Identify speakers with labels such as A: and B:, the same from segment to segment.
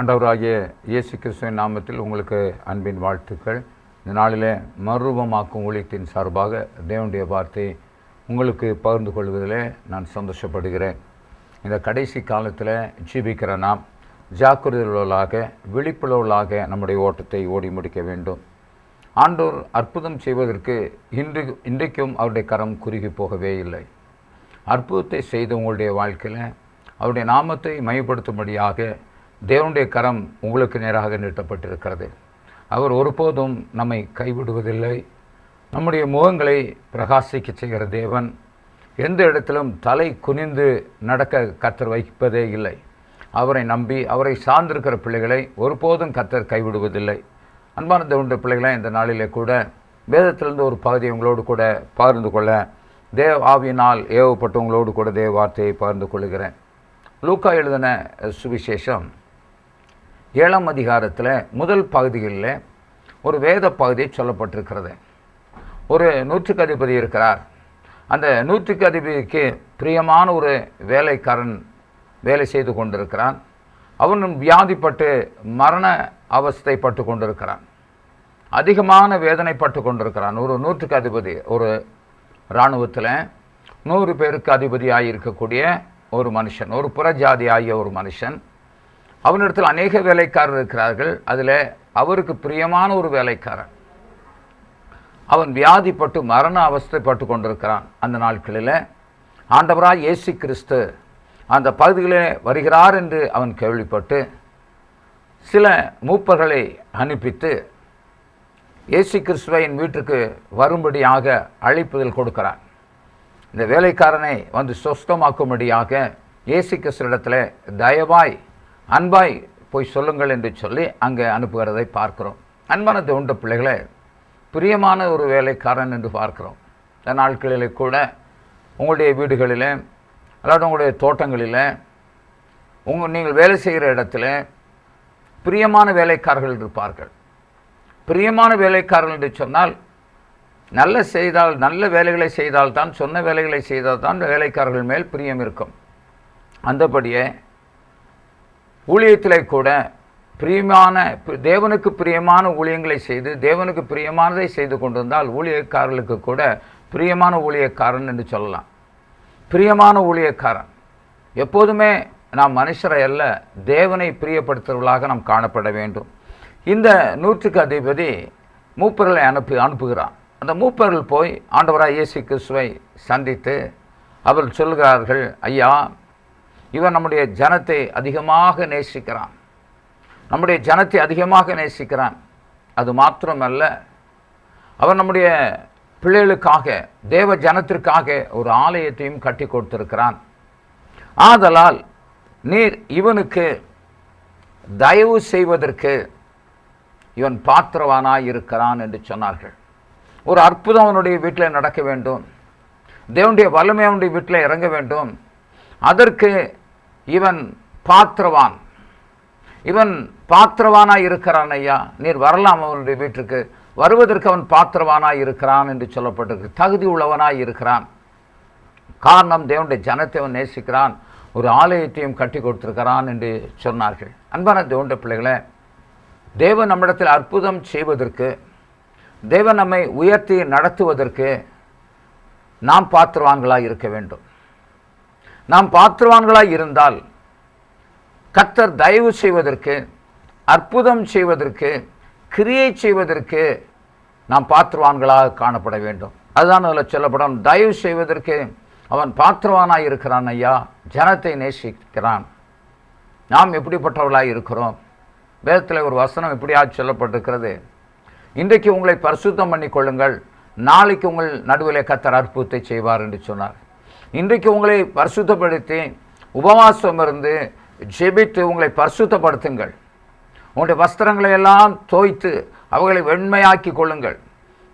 A: ஆண்டவராகிய இயேசு கிறிஸ்துவின் நாமத்தில் உங்களுக்கு அன்பின் வாழ்த்துக்கள். இந்த நாளிலே மறுரூபமாக்கும் ஊழியத்தின் சார்பாக தேவனுடைய வார்த்தை உங்களுக்கு பகிர்ந்து கொள்வதிலே நான் சந்தோஷப்படுகிறேன். இந்த கடைசி காலத்தில் ஜீவிக்கிற நாம் ஜாக்கிரதையுள்ளவர்களாக, விழிப்புள்ளவர்களாக நம்முடைய ஓட்டத்தை ஓடி முடிக்க வேண்டும். ஆண்டவர் அற்புதம் செய்வதற்கு இன்றைக்கும் அவருடைய கரம் குறுகி போகவே இல்லை. அற்புதத்தை செய்த உங்களுடைய வாழ்க்கையில் அவருடைய நாமத்தை மையப்படுத்தும்படியாக தேவனுடைய கரம் உங்களுக்கு நேராக நீட்டப்பட்டிருக்கிறது. அவர் ஒருபோதும் நம்மை கைவிடுவதில்லை. நம்முடைய முகங்களை பிரகாசிக்க செய்கிற தேவன் எந்த இடத்திலும் தலை குனிந்து நடக்க கர்த்தர் வைப்பதே இல்லை. அவரை நம்பி அவரை சார்ந்திருக்கிற பிள்ளைகளை ஒருபோதும் கர்த்தர் கைவிடுவதில்லை. அன்பான தேவனுடைய பிள்ளைகளை இந்த நாளிலே கூட வேதத்திலிருந்து ஒரு பகுதியை உங்களோடு கூட பகிர்ந்து கொள்ள தேவ ஆவியினால் ஏவப்பட்டு உங்களோடு கூட தேவ வார்த்தையை பகிர்ந்து கொள்கிறேன். லூக்கா எழுதின சுவிசேஷம் 7ஆம் அதிகாரத்தில் முதல் பகுதிகளில் ஒரு வேத பகுதி சொல்லப்பட்டிருக்கிறது. ஒரு நூற்றுக்கு அதிபதி இருக்கிறார். அந்த நூற்றுக்கு அதிபதிக்கு பிரியமான ஒரு வேலைக்காரன் வேலை செய்து கொண்டிருக்கிறான். அவனும் வியாதிப்பட்டு மரண அவஸ்தைப்பட்டு கொண்டிருக்கிறான். அதிகமான வேதனைப்பட்டு கொண்டிருக்கிறான். ஒரு நூற்றுக்கு அதிபதி, ஒரு இராணுவத்தில் 100 பேருக்கு அதிபதியாக இருக்கக்கூடிய ஒரு மனுஷன், ஒரு புறஜாதி ஆகிய ஒரு மனுஷன். அவனிடத்தில் அநேக வேலைக்காரர் இருக்கிறார்கள். அதில் அவருக்கு பிரியமான ஒரு வேலைக்காரன் அவன் வியாதிப்பட்டு மரண அவஸ்தைப்பட்டு கொண்டிருக்கிறான். அந்த நாட்களில் ஆண்டவராய் இயேசு கிறிஸ்து அந்த பகுதிகளே வருகிறார் என்று அவன் கேள்விப்பட்டு சில மூப்பர்களை அனுப்பித்து இயேசு கிறிஸ்துவின் வீட்டுக்கு வரும்படியாக அழைப்புதல் கொடுக்கிறான். இந்த வேலைக்காரனை வந்து சொஸ்தமாக்கும்படியாக இயேசு கிறிஸ்துவிடத்தில் தயவாய் அன்பாய் போய் சொல்லுங்கள் என்று சொல்லி அங்கே அனுப்புகிறதை பார்க்கிறோம். அன்பான தேவனுடைய பிள்ளைகளை பிரியமான ஒரு வேலைக்காரன் என்று பார்க்கிறோம். இந்த நாட்களிலே கூட உங்களுடைய வீடுகளில் அதாவது உங்களுடைய தோட்டங்களில் நீங்கள் வேலை செய்கிற இடத்துல பிரியமான வேலைக்காரர்கள் இருப்பார்கள். பிரியமான வேலைக்காரர்கள் என்று சொன்னால் நல்ல வேலைகளை செய்தால்தான், சொன்ன வேலைகளை செய்தால்தான் வேலைக்காரர்கள் மேல் பிரியம் இருக்கும். அந்தபடியே ஊழியத்திலே கூட தேவனுக்கு பிரியமான ஊழியங்களை செய்து தேவனுக்கு பிரியமானதை செய்து கொண்டிருந்தால் ஊழியக்காரர்களுக்கு கூட பிரியமான ஊழியக்காரன் என்று சொல்லலாம். பிரியமான ஊழியக்காரன் எப்போதுமே நாம் மனுஷரை அல்ல, தேவனை பிரியப்படுத்துவர்களாக நாம் காணப்பட வேண்டும். இந்த நூற்றுக்கு அதிபதி மூப்பர்களை அனுப்புகிறான். அந்த மூப்பர்கள் போய் ஆண்டவராய் இயேசு கிறிஸ்துவை சந்தித்து அவர் சொல்கிறார்கள், ஐயா, இவன் நம்முடைய ஜனத்தை அதிகமாக நேசிக்கிறான். நம்முடைய ஜனத்தை அதிகமாக நேசிக்கிறான். அது மாத்திரமல்ல, அவன் நம்முடைய பிள்ளைகளுக்காக, தேவ ஜனத்திற்காக ஒரு ஆலயத்தையும் கட்டி கொடுத்திருக்கிறான். ஆதலால் நீர் இவனுக்கு தயவு செய்வதற்கு இவன் பாத்திரவானாய் இருக்கிறான் என்று சொன்னார்கள். ஒரு அற்புதம் அவனுடைய வீட்டில் நடக்க வேண்டும். தேவனுடைய வல்லமை அவனுடைய வீட்டில் இறங்க வேண்டும். அதற்கு இவன் பாத்திரவானாய் இருக்கிறான். ஐயா, நீர் வரலாம் அவனுடைய வீட்டுக்கு. வருவதற்கு அவன் பாத்திரவானாய் இருக்கிறான் என்று சொல்லப்பட்டிருக்கு. தகுதி உள்ளவனாய் இருக்கிறான். காரணம், தேவனுடைய ஜனத்தை அவன் நேசிக்கிறான், ஒரு ஆலயத்தையும் கட்டி கொடுத்திருக்கிறான் என்று சொன்னார்கள். அன்பான தேவனுடைய பிள்ளைகளை, தேவன் நம்மிடத்தில் அற்புதம் செய்வதற்கு, தேவன் நம்மை உயர்த்தி நடத்துவதற்கு நாம் பாத்திரவான்களாய் இருக்க வேண்டும். நாம் பாத்திரவான்களாய் இருந்தால் கர்த்தர் தயவு செய்வதற்கு, அற்புதம் செய்வதற்கு, கிரியை செய்வதற்கு நாம் பாத்திரவான்களாக காணப்பட வேண்டும். அதுதான் அதில் சொல்லப்படும். தயவு செய்வதற்கு அவன் பாத்திரவானாய் இருக்கிறான். ஐயா, ஜனத்தை நேசிக்கிறான். நாம் எப்படிப்பட்டவர்களாக இருக்கிறோம்? வேதத்தில் ஒரு வசனம் இப்படியாக சொல்லப்பட்டிருக்கிறது, இன்றைக்கு உங்களை பரிசுத்தம் பண்ணி கொள்ளுங்கள், நாளைக்கு உங்கள் நடுவிலே கர்த்தர் அற்புதத்தை செய்வார் என்று சொன்னார். இன்றைக்கு உங்களை பரிசுத்தப்படுத்தி உபவாசம் இருந்து ஜெபித்து உங்களை பரிசுத்தப்படுத்துங்கள். உங்களுடைய வஸ்திரங்களை எல்லாம் தோய்த்து அவைகளை வெண்மையாக்கி கொள்ளுங்கள்.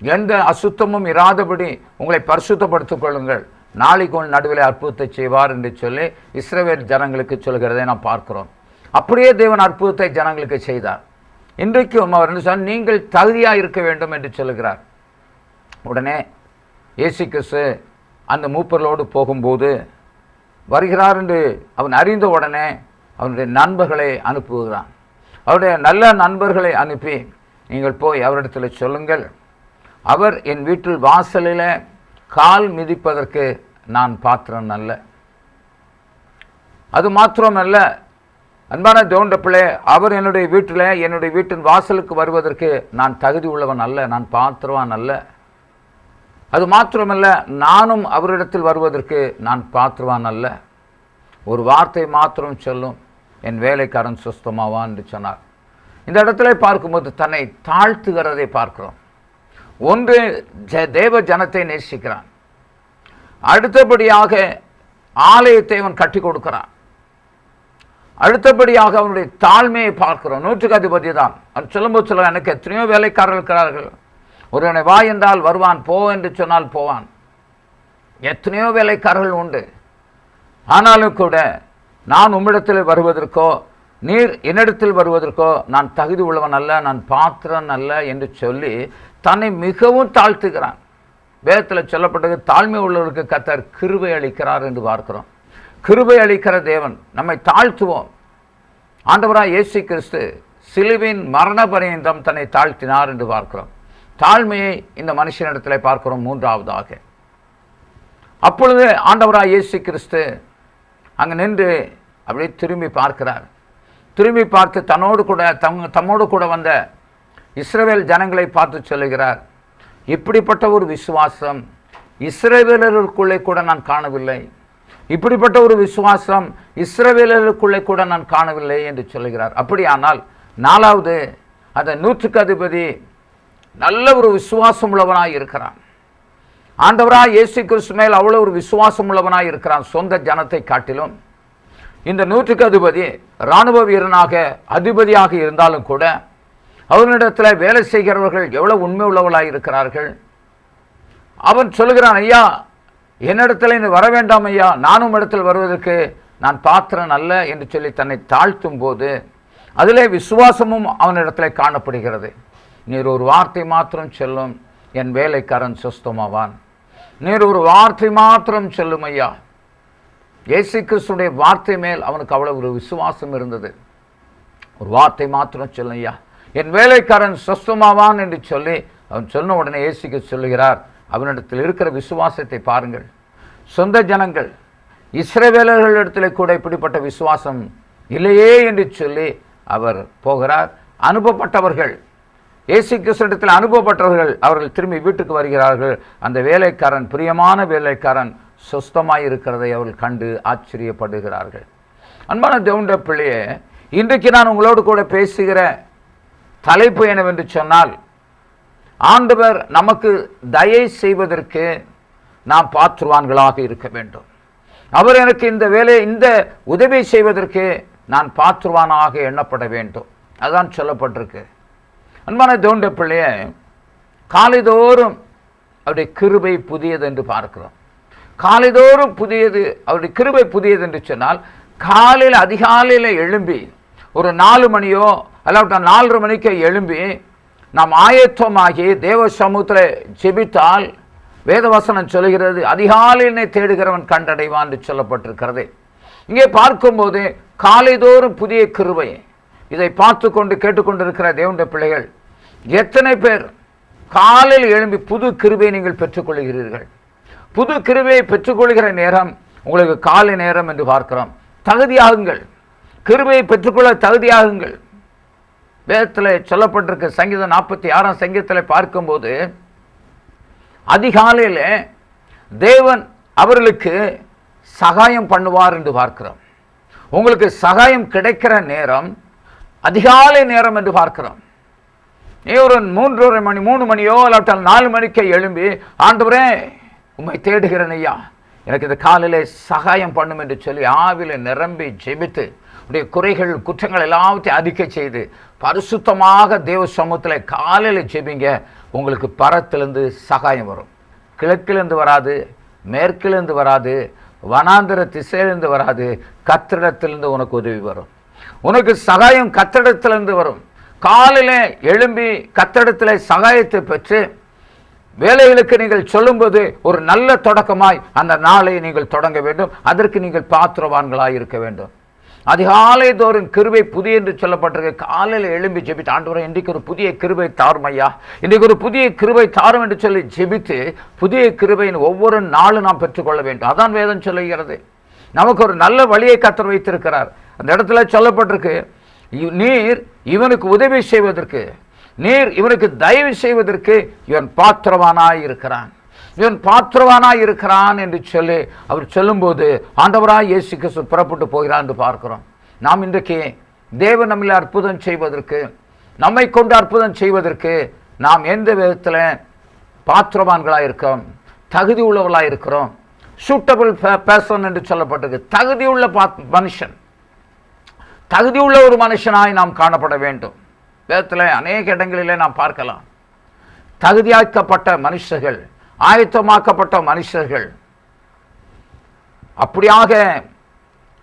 A: எந்த அசுத்தமும் இராதபடி உங்களை பரிசுத்தப்படுத்திக் கொள்ளுங்கள். நாளைக்கு உங்கள் நடுவிலே அற்புதத்தை செய்வார் என்று சொல்லி இஸ்ரவேல் ஜனங்களுக்கு சொல்கிறதை நாம் பார்க்கிறோம். அப்படியே தேவன் அற்புதத்தை ஜனங்களுக்கு செய்தார். இன்றைக்கும் அவர் என்ன சொன்னால், நீங்கள் தகுதியாக இருக்க வேண்டும் என்று சொல்லுகிறார். உடனே இயேசு கிறிஸ்து அந்த மூப்பர்களோடு போகும்போது வருகிறார் என்று அவன் அறிந்த உடனே அவனுடைய நண்பர்களை அனுப்புகிறான். அவருடைய நல்ல நண்பர்களை அனுப்பி நீங்கள் போய் அவரிடத்தில் சொல்லுங்கள், அவர் என் வீட்டில் வாசலில் கால் மிதிப்பதற்கு நான் பாத்திரம் அல்ல. அது மாத்திரமல்ல, அன்பான தேவனுடைய பிள்ளை, அவர் என்னுடைய வீட்டில் என்னுடைய வீட்டின் வாசலுக்கு வருவதற்கு நான் தகுதி உள்ளவன் அல்ல, நான் பாத்திரவான் அல்ல. அது மாத்திரமல்ல, நானும் அவரிடத்தில் வருவதற்கு நான் பாத்திரவான் அல்ல. ஒரு வார்த்தை மாத்திரம் சொல்லும், என் வேலைக்காரன் சுஸ்தமாவான் என்று சொன்னார். இந்த இடத்துல பார்க்கும்போது தன்னை தாழ்த்துகிறதை பார்க்கிறோம். ஒன்று, தேவ ஜனத்தை நேசிக்கிறான். அடுத்தபடியாக ஆலயத்தை அவன் கட்டி கொடுக்கிறான். அடுத்தபடியாக அவனுடைய தாழ்மையை பார்க்கிறோம். 100க்கு அதிபதி தான். அவன் சொல்லும்போது சொல்ல, எனக்கு எத்தனையோ வேலைக்காரர்கள் இருக்கிறார்கள். ஒருவனை வா என்றால் வருவான், போ என்று சொன்னால் போவான். எத்தனையோ வேலைக்காரர்கள் உண்டு. ஆனாலும் கூட நான் உம்மிடத்தில் வருவதற்கோ நீர் என்னிடத்தில் வருவதற்கோ நான் தகுதி உள்ளவன் அல்ல, நான் பாத்திரன் அல்ல என்று சொல்லி தன்னை மிகவும் தாழ்த்துகிறான். வேதத்தில் சொல்லப்பட்டது, தாழ்மை உள்ளவருக்கு கர்த்தர் கிருபை அளிக்கிறார் என்று பார்க்கிறோம். கிருபை அளிக்கிற தேவன். நம்மை தாழ்த்துவோம். ஆண்டவராய் இயேசு கிறிஸ்து சிலுவின் மரண பரியந்தம் தன்னை தாழ்த்தினார் என்று பார்க்கிறோம். தாழ்மையை இந்த மனுஷனிடத்தில் பார்க்கிறோம். மூன்றாவதாக, அப்பொழுது ஆண்டவராய் இயேசு கிறிஸ்து அங்கே நின்று அப்படியே திரும்பி பார்க்கிறார். திரும்பி பார்த்து தம்மோடு கூட வந்த இஸ்ரவேல் ஜனங்களை பார்த்து சொல்லுகிறார், இப்படிப்பட்ட ஒரு விசுவாசம் இஸ்ரவேலருக்குள்ளே கூட நான் காணவில்லை, இப்படிப்பட்ட ஒரு விசுவாசம் இஸ்ரவேலருக்குள்ளே கூட நான் காணவில்லை என்று சொல்லுகிறார். அப்படியானால் நாலாவது, அந்த 100க்கு அதிபதி நல்ல ஒரு விசுவாசம் உள்ளவனாய் இருக்கிறான். ஆண்டவராய் இயேசு கிறிஸ்து மேல் அவ்வளோ ஒரு விசுவாசம் உள்ளவனாய் இருக்கிறான். சொந்த ஜனத்தை காட்டிலும் இந்த 100க்கு அதிபதி இராணுவ வீரனாக அதிபதியாக இருந்தாலும் கூட அவனிடத்தில் வேலை செய்கிறவர்கள் எவ்வளவு உண்மை உள்ளவர்களாக இருக்கிறார்கள். அவன் சொல்லுகிறான், ஐயா என்னிடத்தில் இன்று வர வேண்டாம் ஐயா, நானும் இடத்தில் வருவதற்கு நான் பாத்திரன் அல்ல என்று சொல்லி தன்னை தாழ்த்தும் போது அதிலே விசுவாசமும் அவனிடத்தில் காணப்படுகிறது. நீர் ஒரு வார்த்தை மாத்திரம் சொல்லும், என் வேலைக்காரன் சுஸ்தமாவான். நீர் ஒரு வார்த்தை மாத்திரம் சொல்லும் ஐயா. இயேசு கிறிஸ்துடைய வார்த்தை மேல் அவனுக்கு அவ்வளவு ஒரு விசுவாசம் இருந்தது. ஒரு வார்த்தை மாத்திரம் சொல்லும் ஐயா, என் வேலைக்காரன் சுஸ்தமாவான் என்று சொல்லி அவன் சொன்ன உடனே இயேசு கிறிஸ்து சொல்லுகிறார், அவனிடத்தில் இருக்கிற விசுவாசத்தை பாருங்கள். சொந்த ஜனங்கள் இஸ்ரவேலர்களிடத்தில் கூட இப்படிப்பட்ட விசுவாசம் இல்லையே என்று சொல்லி அவர் போகிறார். அனுப்பப்பட்டவர்கள், இயேசு கிறிஸ்துவிடத்தில் அனுப்பப்பட்டவர்கள், அவர்கள் திரும்பி வீட்டுக்கு வருகிறார்கள். அந்த வேலைக்காரன், பிரியமான வேலைக்காரன் சுஸ்தமாய் இருக்கிறதை அவர்கள் கண்டு ஆச்சரியப்படுகிறார்கள். அன்பான தேவனுடைய பிள்ளையே, இன்றைக்கு நான் உங்களோடு கூட பேசுகிற தலைப்பு என்னவென்று சொன்னால், ஆண்டவர் நமக்கு தயை செய்வதற்கு நாம் பாத்திரவான்களாக இருக்க வேண்டும். அவர் எனக்கு இந்த உதவி செய்வதற்கு நான் பாத்திரவானாக எண்ணப்பட வேண்டும். அதுதான் சொல்லப்பட்டிருக்கு. அன்பான தேவனுடைய பிள்ளையே, காலைதோறும் அவருடைய கிருபை புதியது என்று பார்க்கிறோம். காலைதோறும் புதியது, அவருடைய கிருபை புதியது என்று சொன்னால், காலையில் அதிகாலையில் எழும்பி ஒரு 4 மணியோ அல்லாவிட்ட 4:30 மணிக்கு எழும்பி நாம் ஆயத்தமாகி தேவ சமூகத்தில் ஜெபித்தால் வேதவசனம் சொல்கிறது, அதிகாலையினை தேடுகிறவன் கண்டடைவான் என்று சொல்லப்பட்டிருக்கிறது. இங்கே பார்க்கும்போது காலைதோறும் புதிய கிருபை. இதை பார்த்து கொண்டு கேட்டுக்கொண்டிருக்கிற தேவனுடைய பிள்ளைகள் எத்தனை பேர் காலையில் எழும்பி புது கிருபையை நீங்கள் பெற்றுக்கொள்கிறீர்கள்? புது கிருபையை பெற்றுக்கொள்கிற நேரம் உங்களுக்கு காலை நேரம் என்று பார்க்கிறோம். தகுதியாகுங்கள், கிருபையை பெற்றுக்கொள்ள தகுதியாகுங்கள். வேதத்தில் சொல்லப்பட்டிருக்க சங்கீதம் 46ஆம் சங்கீதத்தில் பார்க்கும்போது அதிகாலையில் தேவன் அவர்களுக்கு சகாயம் பண்ணுவார் என்று பார்க்கிறோம். உங்களுக்கு சகாயம் கிடைக்கிற நேரம் அதிகாலை நேரம் என்று பார்க்கிறோம். நீ ஒரு 3 மணியோ இல்லாவிட்டால் 4 மணிக்கு எழும்பி, ஆண்டவரே உம்மை தேடுகிறேன் ஐயா, எனக்கு இந்த காலையிலே சகாயம் பண்ணும் என்று சொல்லி ஆவில நிரம்பி ஜெபித்து உடைய குறைகள் குற்றங்கள் எல்லாத்தையும் அறிக்கை செய்து பரிசுத்தமாக தேவ சமூகத்தில் காலையில் ஜெபிங்க. உங்களுக்கு பரத்திலிருந்து சகாயம் வரும். கிழக்கிலிருந்து வராது, மேற்கிலிருந்து வராது, வனாந்திர திசையிலிருந்து வராது, கத்திரிடத்திலிருந்து உனக்கு உதவி வரும். உனக்கு சகாயம் கத்திரிடத்திலிருந்து வரும். காலையில் எழும்பி கத்திரிடத்தில் சகாயத்தை பெற்று வேலைகளுக்கு நீங்கள் சொல்லும்போது ஒரு நல்ல தொடக்கமாய் அந்த நாளை நீங்கள் தொடங்க வேண்டும். அதற்கு நீங்கள் பாத்திரவான்களாய் இருக்க வேண்டும். அதிகாலை தோறும் கிருபை புதிய என்று சொல்லப்பட்டிருக்கு. காலையில் எழும்பி ஜெபித்து, ஆண்டவரே இன்றைக்கு ஒரு புதிய கிருபை தாரும் ஐயா, இன்றைக்கு ஒரு புதிய கிருபை தாரும் என்று சொல்லி ஜெபித்து புதிய கிருபையின் ஒவ்வொரு நாளும் நாம் பெற்றுக்கொள்ள வேண்டும். அதான் வேதம் சொல்லுகிறது. நமக்கு ஒரு நல்ல வழியை கர்த்தர் வைத்திருக்கிறார். அந்த இடத்துல சொல்லப்பட்டிருக்கு, நீர் இவனுக்கு உதவி செய்வதற்கு, நீர் இவனுக்கு தயவு செய்வதற்கு இவன் பாத்திரவானாய் இருக்கிறான், இவன் பாத்திரவானாய் இருக்கிறான் என்று சொல்லி அவர் சொல்லும்போது ஆண்டவராய் இயேசு கிறிஸ்து புறப்பட்டு போகிறான் என்று பார்க்கிறோம். நாம் இன்றைக்கு தேவன் நம்மில் அற்புதம் செய்வதற்கு, நம்மை கொண்டு அற்புதம் செய்வதற்கு நாம் எந்த விதத்தில் பாத்திரவான்களாக இருக்கிறோம், தகுதி உள்ளவர்களாக இருக்கிறோம். சூட்டபிள் பர்சன் என்று சொல்லப்பட்டிருக்கு. தகுதியுள்ள மனுஷன், தகுதியுள்ள ஒரு மனுஷனாய் நாம் காணப்பட வேண்டும். வேதத்தில் அநேக இடங்களிலே நாம் பார்க்கலாம். தகுதியாக்கப்பட்ட மனுஷர்கள், ஆயத்தமாக்கப்பட்ட மனுஷர்கள் அப்படியாக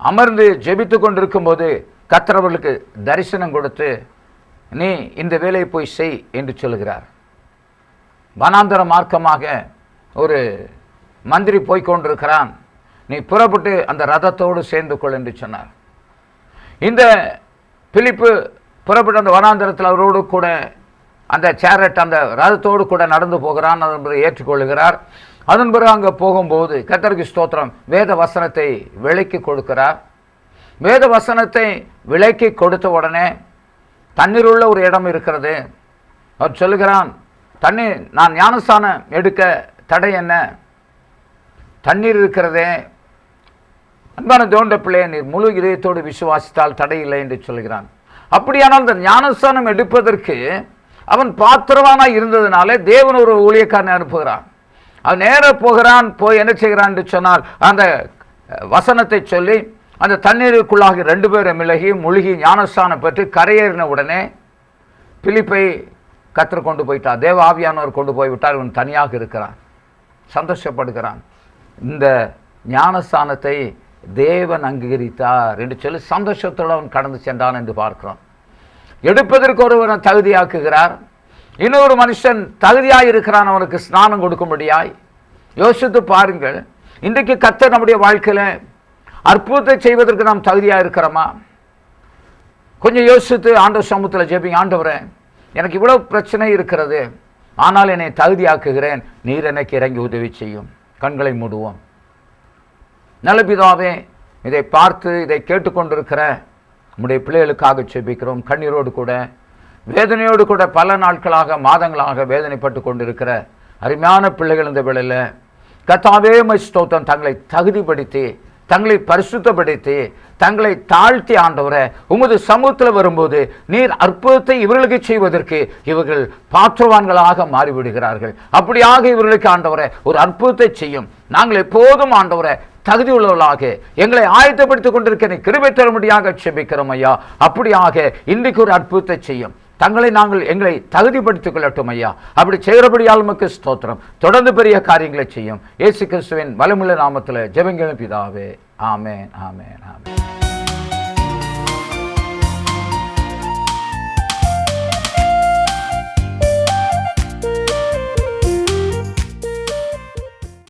A: அமர்ந்து ஜெபித்து கொண்டிருக்கும் போது கர்த்தர் அவர்களுக்கு தரிசனம் கொடுத்து, நீ இந்த வேலையை போய் செய் என்று சொல்லுகிறார். வனாந்தர மார்க்கமாக ஒரு மந்திரி போய்கொண்டிருக்கிறான், நீ புறப்பட்டு அந்த ரதத்தோடு சேர்ந்து கொள் என்று சொன்னார். இந்த பிலிப்பு புறப்பட்டு அந்த வனாந்தரத்தில் அவரோடு கூட அந்த சேரட் அந்த ரதத்தோடு கூட நடந்து போகிறான். அதன் பிறகு ஏற்றுக்கொள்கிறார். அதன் பிறகு அங்கே போகும்போது கர்த்தருக்கு ஸ்தோத்திரம், வேத வசனத்தை விலைக்கு கொடுக்கிறார். வேத வசனத்தை விலைக்கு கொடுத்த உடனே தண்ணீர் உள்ள ஒரு இடம் இருக்கிறது. அவர் சொல்லுகிறான், தண்ணீர், நான் ஞானஸ்நானம் எடுக்க தடை என்ன? தண்ணீர் இருக்கிறதே. அன்பான தேவனுடைய பிள்ளையை, நீர் முழு இதயத்தோடு விசுவாசித்தால் தடையில்லை என்று சொல்கிறான். அப்படியானால் அந்த ஞானஸ்நானம் எடுப்பதற்கு அவன் பாத்திரவானாக இருந்ததுனாலே தேவன் ஒரு ஊழியக்காரனை அனுப்புகிறான். அவன் நேராக போகிறான். போய் என்ன செய்கிறான் என்று சொன்னால், அந்த வசனத்தை சொல்லி அந்த தண்ணீருக்குள்ளாகி 2 பேரும் மூழ்கி ஞானஸ்நானம் பெற்று கரையேறின உடனே பிலிப்பை கர்த்தர் கொண்டு போயிட்டார். தேவ ஆவியானவர் கொண்டு போய்விட்டார். இவன் தனியாக இருக்கிறான், சந்தோஷப்படுகிறான். இந்த ஞானஸ்நானத்தை தேவன் அங்கீகரித்தார் என்று சொல்லி சந்தோஷத்தோடு அவன் கடந்து சென்றான் என்று பார்க்கிறோம். எடுப்பதற்கு ஒருவன் தகுதியாக்குகிறார். இன்னொரு மனுஷன் தகுதியாய் இருக்கிறான் அவனுக்கு ஸ்நானம் கொடுக்கும்படியாய். யோசித்து பாருங்கள், இன்றைக்கு கர்த்தர் நம்முடைய வாழ்க்கையில் அற்புதத்தை செய்வதற்கு நாம் தகுதியாக இருக்கிறோமா? கொஞ்சம் யோசித்து ஆண்டவர் சமூகத்தில் ஜெபிங்க. ஆண்டவரே, எனக்கு இவ்வளோ பிரச்சனை இருக்கிறது, ஆனால் என்னை தகுதியாக்குகிறேன், நீர் எனக்கு இறங்கி உதவி செய்யும். கண்களை மூடுவோம். நல்ல பிதாவே, இதை பார்த்து இதை கேட்டுக்கொண்டிருக்கிற நம்முடைய பிள்ளைகளுக்காக ஜெபிக்கிறோம். கண்ணீரோடு கூட, வேதனையோடு கூட பல நாட்களாக, மாதங்களாக வேதனைப்பட்டு கொண்டிருக்கிற அருமையான பிள்ளைகள் இந்த வேளையில் கர்த்தாவே உம்மை ஸ்தோத்திரம், தங்களை தகுதிப்படுத்தி, தங்களை பரிசுத்தப்படுத்தி, தங்களை தாழ்த்தி ஆண்டவரே உமது சமூகத்தில் வரும்போது நீர் அற்புதத்தை இவர்களுக்கு செய்வதற்கு இவர்கள் பாத்திரவான்களாக மாறிவிடுகிறார்கள். அப்படியாக இவர்களுக்கு ஆண்டவரே ஒரு அற்புதத்தை செய்யும். நாங்கள் எப்போதும் ஆண்டவரே தகுதி உள்ளவர்களாக எங்களை ஆயத்தப்படுத்திக் கொண்டிருக்க கிருபை தரும்படியாக ஜெபிக்கிறோம் ஐயா. அப்படியாக இன்றைக்கு ஒரு அற்புதத்தை செய்யும். எங்களை தகுதிப்படுத்திக் கொள்ளட்டும் ஐயா. அப்படி செய்கிறபடியால் உமக்கு ஸ்தோத்திரம். தொடர்ந்து பெரிய காரியங்களை செய்யும். இயேசு கிறிஸ்துவின் வல்லமையுள்ள நாமத்தில் ஜெபங்கள் பிதாவே. ஆமென், ஆமென், ஆமென்.